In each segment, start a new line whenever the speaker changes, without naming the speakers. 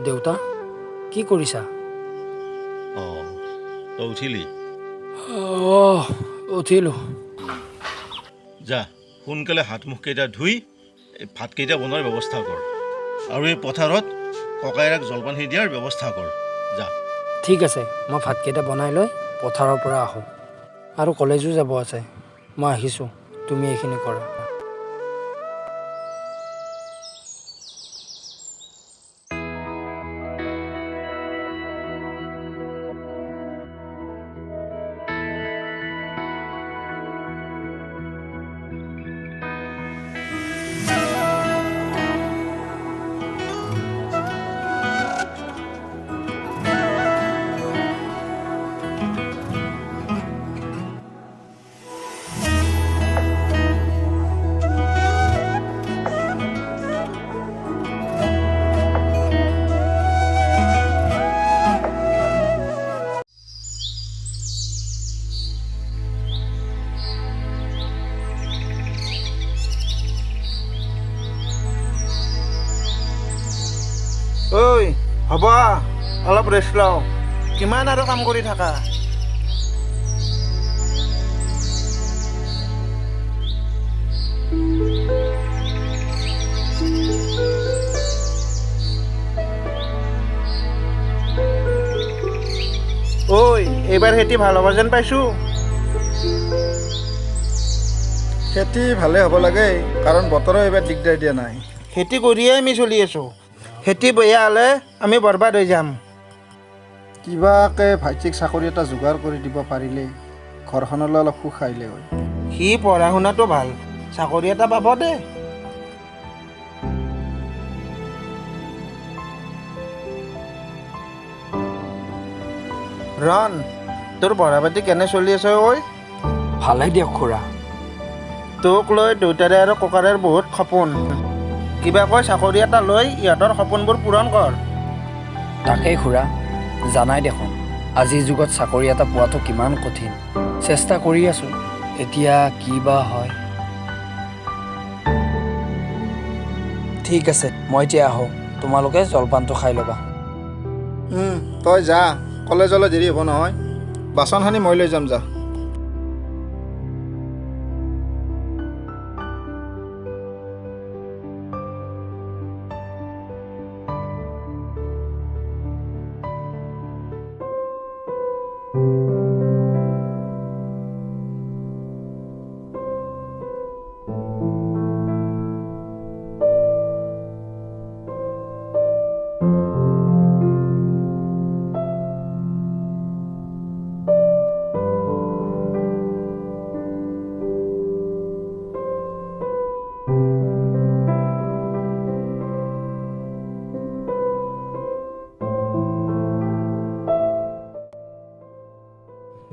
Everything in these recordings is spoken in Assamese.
দেউতা কি কৰিছা?
তই উঠিলি?
উঠিলো।
যা সোনকালে হাত মুখকেইটা ধুই এই ভাতকেইটা বনোৱাৰ ব্যৱস্থা কৰ আৰু এই পথাৰত ককাইৰাক জলপান দিয়াৰ ব্যৱস্থা কৰ। যা।
ঠিক আছে, মই ভাতকেইটা বনাই লৈ পথাৰৰ পৰা আহোঁ আৰু কলেজো যাব আছে। মই আহিছোঁ, তুমি এইখিনি কৰা।
ঐ হ'ব, অলপ ৰেষ্ট লওঁ। কিমান আৰু কাম কৰি থাকা? ঐ এইবাৰ খেতি ভাল হ'ব যেন পাইছোঁ।
খেতি ভালে হ'ব লাগে, কাৰণ বতৰে এইবাৰ দিগদাৰ দিয়া নাই।
খেতি কৰিয়ে আমি চলি আছোঁ। খেতি বেয়া হ'লে আমি বৰবাদ হৈ যাম।
কিবাকে ভাইটিক চাকৰি এটা যোগাৰ কৰি দিব পাৰিলে ঘৰখনলৈ অলপ সুখ আহিলে হয়।
সি পঢ়া শুনাটো ভাল, চাকৰি এটা পাব দে। ৰন, তোৰ পঢ়া পাতি কেনে চলি আছে ঐ?
ভালেই দিয়ক খুৰা।
তোক লৈ দেউতাৰে আৰু ককাৰৰ বহুত সপোন। কিবাকৈ চাকৰি এটা লৈ ইহঁতৰ সপোনবোৰ পূৰণ কৰ।
তাকেই খুৰা, জানাই দেখোন আজিৰ যুগত চাকৰি এটা পোৱাটো কিমান কঠিন। চেষ্টা কৰি আছোঁ, এতিয়া কি বা হয়। ঠিক আছে, মই এতিয়া আহোঁ। তোমালোকে জলপানটো খাই ল'বা।
তই যা, কলেজলৈ দেৰি হ'ব নহয়। বাচন সানি মই লৈ যাম, যা।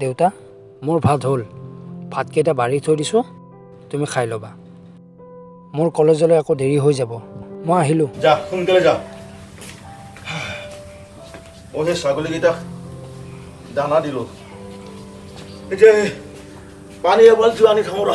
দেউতা, মোৰ ভাত হ'ল। ভাতকেইটা বাঢ়ি থৈ দিছোঁ, তুমি খাই ল'বা। মোৰ কলেজলৈ আকৌ দেৰি হৈ যাব। মই আহিলোঁ।
যা সোনকালে যা। মই সেই ছাগলীকেইটাক দানা দিলোঁ। এতিয়া পানী এবাৰ আনি থওঁ ৰ।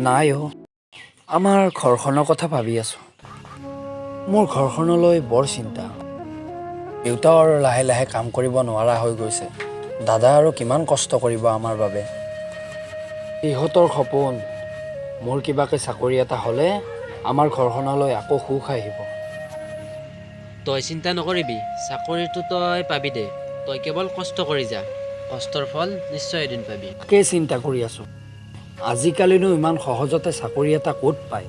নাই অ', আমাৰ ঘৰখনৰ কথা ভাবি আছোঁ। মোৰ ঘৰখনলৈ বৰ চিন্তা। দেউতাও আৰু লাহে লাহে কাম কৰিব নোৱাৰা হৈ গৈছে। দাদা আৰু কিমান কষ্ট কৰিব আমাৰ বাবে। ইহঁতৰ সপোন মোৰ কিবাকে চাকৰি এটা হ'লে আমাৰ ঘৰখনলৈ আকৌ সুখ আহিব।
তই চিন্তা নকৰিবি, চাকৰিটো তই পাবি দে। তই কেৱল কষ্ট কৰি যা, কষ্টৰ ফল নিশ্চয় এদিন পাবি।
তাকেই চিন্তা কৰি আছোঁ। আজিকালিনো ইমান সহজতে চাকৰি এটা ক'ত পায়?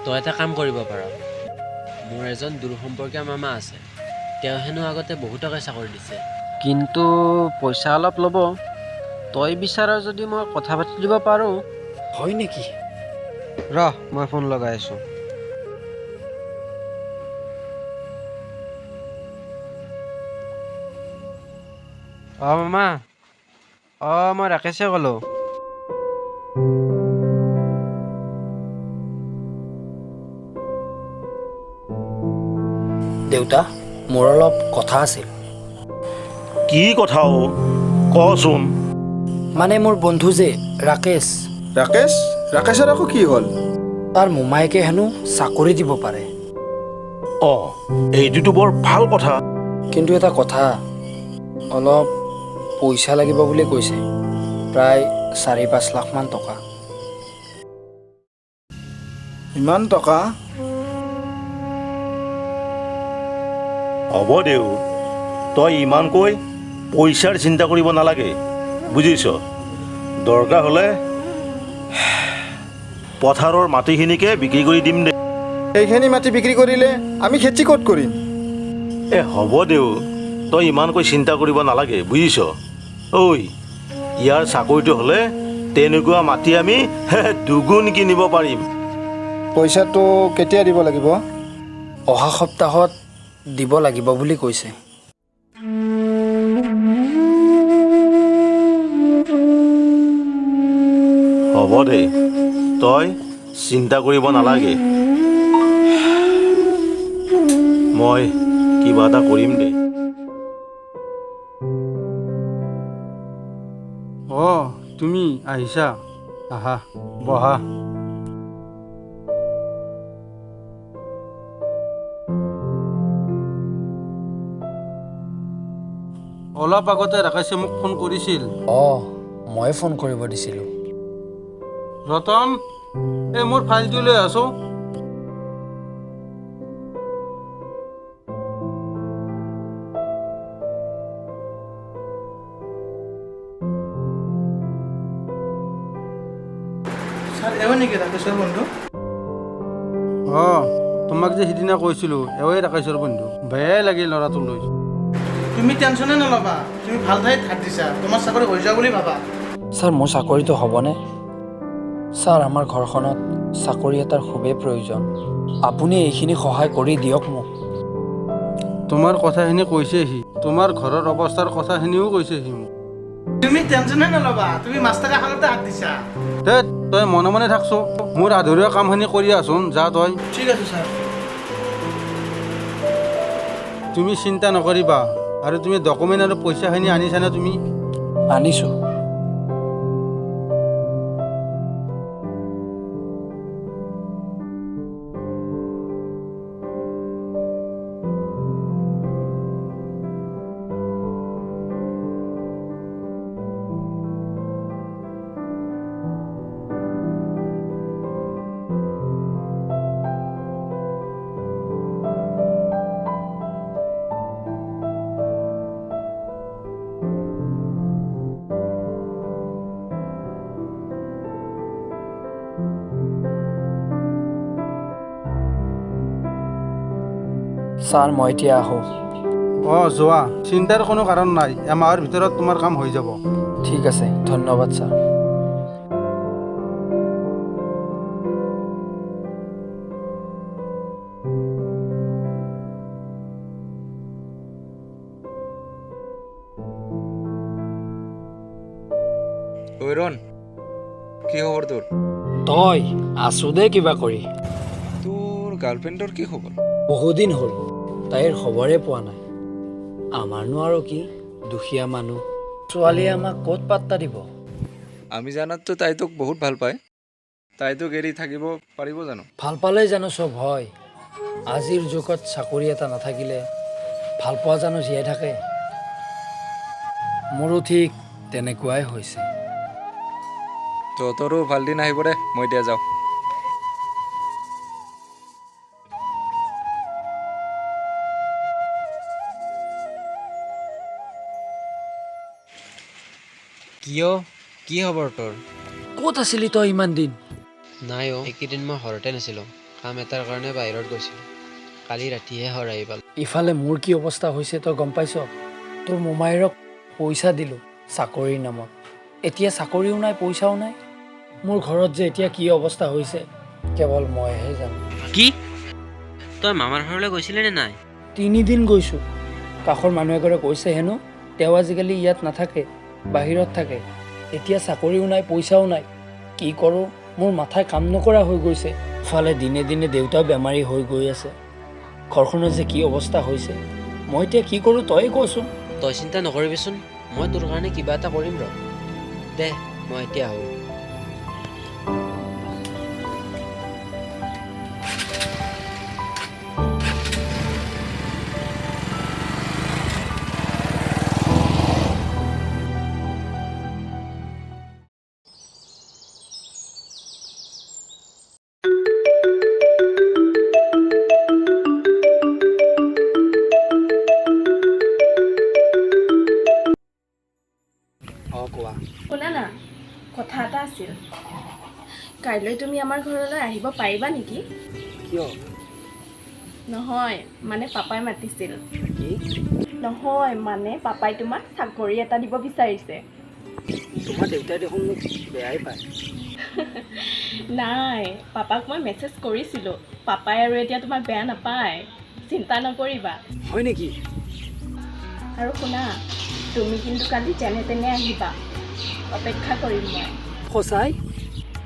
তই এটা কাম কৰিব পাৰ। মোৰ এজন দূৰ সম্পৰ্কীয় মামা আছে, তেওঁ হেনো আগতে বহুতকে চাকৰি দিছে, কিন্তু পইচা অলপ ল'ব। তই বিচাৰ যদি মই কথা পাতি দিব পাৰোঁ।
হয় নেকি?
ৰহ, মই ফোন লগাই আছোঁ। মামা, মই ৰাকেশে ক'লোঁ।
দেউতা, মোৰ অলপ কথা আছিল।
কি কথা কচোন?
মানে মোৰ বন্ধু যে ৰাকেশ,
ৰাকেশৰ আকৌ কি হ'ল?
তাৰ মোমায়েকে হেনো চাকৰি দিব পাৰে।
এইটোতো বৰ ভাল কথা।
কিন্তু এটা কথা, অলপ পইচা লাগিব বুলি কৈছে, প্ৰায় 4-5 লাখমান টকা।
ইমান টকা?
হ'ব দেউ, তই ইমানকৈ পইচাৰ চিন্তা কৰিব নালাগে, বুজিছ? দৰকাৰ হ'লে পথাৰৰ মাটিখিনিকে বিক্ৰী কৰি দিম দে।
সেইখিনি মাটি বিক্ৰী কৰিলে আমি খেতি ক'ত কৰিম?
হ'ব দেউ, তই ইমানকৈ চিন্তা কৰিব নালাগে, বুজিছ? ইয়াৰ চাকৰিটো হ'লে তেনেকুৱা মাটি আমি দুগুণ কিনিব পাৰিম।
পইচাটো কেতিয়া দিব লাগিব?
অহা সপ্তাহত দিব লাগিব বুলি কৈছে।
হ'ব দে, তই চিন্তা কৰিব নালাগে, মই কিবা এটা কৰিম দে।
তুমি আহিছা? আহা, বহা। অলপ আগতে ৰাকেশে মোক ফোন কৰিছিল।
মই ফোন কৰিব দিছিলোঁ।
ৰতন, মোৰ ফাইলটো লৈ আছো।
ছাৰ এওঁ নেকি ৰাকেশৰ বন্ধু?
তোমাক যে সিদিনা কৈছিলোঁ, এওঁৱে ৰাকেশৰ বন্ধু। বেয়াই লাগিল ল'ৰাটো লৈ।
তুমি টেনশ্যনে নল'বা, তুমি ভাল ঠাইত হাত দিছা, তোমাৰ চাকৰি হৈ যোৱা বুলি ভাবা।
ছাৰ, মোৰ চাকৰিটো হ'বনে? ছাৰ, আমাৰ ঘৰখনত চাকৰি এটাৰ খুবেই প্ৰয়োজন। আপুনি এইখিনি সহায় কৰি দিয়ক মোক।
তোমাৰ কথাখিনি কৈছে সি, তোমাৰ ঘৰৰ অৱস্থাৰ কথাখিনিও কৈছে সি মোক।
তুমি টেনশ্যনে নল'বা, তুমি মাষ্টাৰ এখনতে হাত দিছা।
তই মনে মনে থাকছ, মোৰ আধৰুৱা কামখিনি কৰি আছোন, যা তই।
ঠিক আছে ছাৰ।
তুমি চিন্তা নকৰিবা, আৰু তুমি ডকুমেণ্ট আৰু পইচাখিনি আনিছানে তুমি?
আনিছোঁ। ছাৰ, মই এতিয়া আহোঁ।
যোৱা, চিন্তাৰ কোনো কাৰণ নাই, এমাহৰ ভিতৰত তোমাৰ কাম হৈ যাব।
ঠিক আছে, ধন্যবাদ ছাৰ।
ৰণ, কি খবৰ তোৰ?
তই আছো দে কিবা কৰি।
তোৰ গাৰ্লফ্ৰেণ্ডৰ কি খবৰ?
বহুদিন হ'ল, তাইৰ খবৰে পোৱা নাই। আমাৰনো আৰু কি, দুখীয়া মানুহ, ছোৱালীয়ে আমাক ক'ত পাত্তা দিব?
আমি জানাততো তাই তোক বহুত ভাল পায়। তাই তোক এৰি থাকিব পাৰিব জানো?
ভাল পালেই জানো চব হয়? আজিৰ যুগত চাকৰি এটা নাথাকিলে ভাল পোৱা জানো জীয়াই থাকে? মোৰো ঠিক তেনেকুৱাই হৈছে।
তহঁতৰো ভাল দিন আহিব দে, মই এতিয়া যাওঁ।
কিয় কি খবৰ তোৰ?
ক'ত আছিলি তই ইমান দিন?
নাই অ' এইকেইদিন মই ঘৰতে নাছিলোঁ। কাম এটাৰ কাৰণে বাহিৰত গৈছিলোঁ। কালি ৰাতিহে ঘৰ আহি পালোঁ।
ইফালে মোৰ কি অৱস্থা হৈছে তই গম পাইছ? তোৰ মোমাইৰক পইচা দিলোঁ চাকৰিৰ নামত। এতিয়া চাকৰিও নাই পইচাও নাই। মোৰ ঘৰত যে এতিয়া কি অৱস্থা হৈছে কেৱল মইহে জানো।
কি তই মামাৰ ঘৰলৈ গৈছিলি নে নাই?
3 দিন গৈছোঁ। কাষৰ মানুহ এঘৰে কৈছে হেনো তেওঁ আজিকালি ইয়াত নাথাকে, বাহিৰত থাকে। এতিয়া চাকৰিও নাই পইচাও নাই। কি কৰোঁ মোৰ মাথাই কাম নকৰা হৈ গৈছে। ইফালে দিনে দিনে দেউতাও বেমাৰী হৈ গৈ আছে। ঘৰখনৰ যে কি অৱস্থা হৈছে মই এতিয়া কি কৰোঁ তয়ে কচোন।
তই চিন্তা নকৰিবিচোন, মই তোৰ কাৰণে কিবা এটা কৰিম ৰ। দে মই এতিয়া আহোঁ।
কোৱা।
শুনা না, কথা এটা আছিল। কাইলৈ তুমি আমাৰ ঘৰলৈ আহিব পাৰিবা নেকি?
কিয়?
নহয় মানে পাপাই মাতিছিল।
কি?
নহয় মানে পাপাই তোমাক চাকৰি এটা দিব বিচাৰিছে।
তোমাৰ দেউতাই দেখোন মোক বেয়াই পায়।
নাই, পাপাক মই মেছেজ কৰিছিলোঁ। পাপাই আৰু এতিয়া তোমাক বেয়া নাপায়, চিন্তা নকৰিবা।
হয় নেকি?
আৰু শুনা, তুমি কিন্তু কালি যেনে তেনে আহিবা, অপেক্ষা কৰিম মই।
সঁচাই?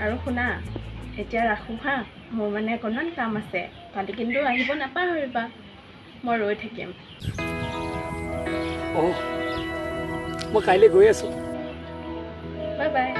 আৰু শুনা, এতিয়া ৰাখোঁ হা, মোৰ মানে অকণমান কাম আছে। কালি কিন্তু আহিব নাপাহৰিবা, মই ৰৈ থাকিম।
অঁ মই কাইলৈ গৈ আছোঁ।
Bye bye.